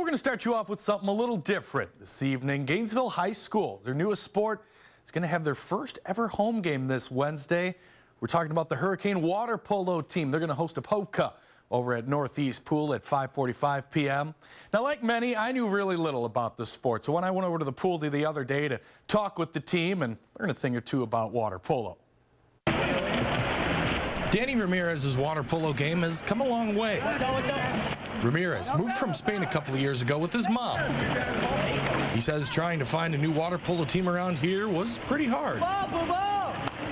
going to start you off with something a little different this evening. Gainesville High School, their newest sport, is going to have their first ever home game this Wednesday. We're talking about the Hurricane Water Polo team. They're going to host a polka over at Northeast Pool at 5:45 p.m. Now, like many, I knew really little about the sport. So when I went over to the pool the other day to talk with the team and learn a thing or two about water polo. Danny Ramirez's water polo game has come a long way. Ramirez moved from Spain a couple of years ago with his mom. He says trying to find a new water polo team around here was pretty hard.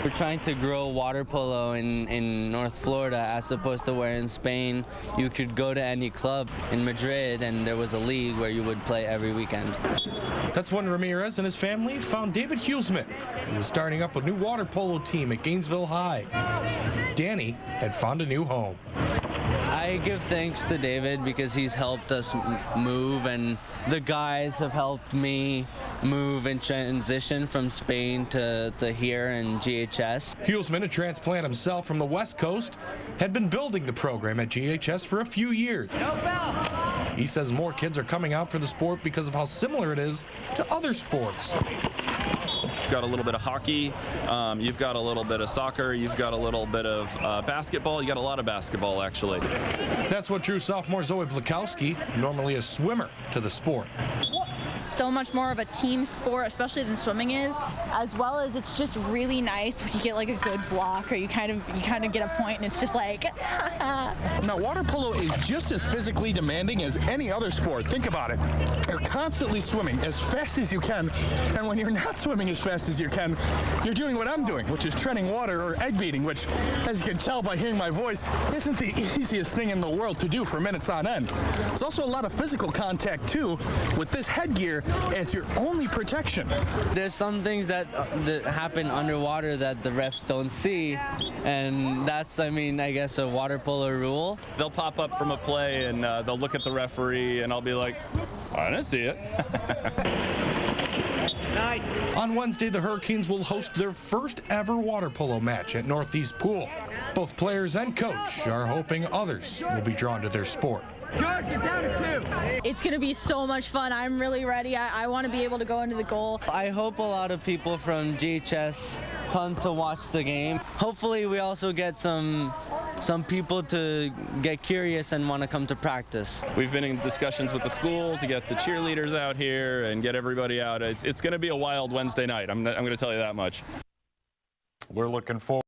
We're trying to grow water polo in North Florida as opposed to where in Spain you could go to any club in Madrid and there was a league where you would play every weekend. That's when Ramirez and his family found David Huesman, who was starting up a new water polo team at Gainesville High. Danny had found a new home. I give thanks to David because he's helped us move, and the guys have helped me move and transition from Spain to here in GHS. Huesman, a transplant himself from the West Coast, had been building the program at GHS for a few years. He says more kids are coming out for the sport because of how similar it is to other sports. You've got a little bit of hockey, you've got a little bit of soccer, you've got a little bit of basketball, you got a lot of basketball actually. That's what drew sophomore Zoe Blakowski, normally a swimmer, to the sport. So much more of a team sport, especially than swimming is, as well as it's just really nice when you get like a good block or you kind of get a point and it's just like Now, water polo is just as physically demanding as any other sport. Think about it. You're constantly swimming as fast as you can, and when you're not swimming as fast as you can, you're doing what I'm doing, which is treading water or egg beating, which, as you can tell by hearing my voice, isn't the easiest thing in the world to do for minutes on end. There's also a lot of physical contact too, with this headgear as your only protection. There's some things that happen underwater that the refs don't see, and that's, I guess, a water polo rule. They'll pop up from a play and they'll look at the referee and I'll be like, I didn't see it. On Wednesday, the Hurricanes will host their first ever water polo match at Northeast Pool. Both players and coach are hoping others will be drawn to their sport. it's going to be so much fun. I'm really ready. I want to be able to go into the goal. I hope a lot of people from GHS come to watch the game. Hopefully we also get some people to get curious and want to come to practice. We've been in discussions with the school to get the cheerleaders out here and get everybody out. It's going to be a wild Wednesday night. I'm going to tell you that much. We're looking forward.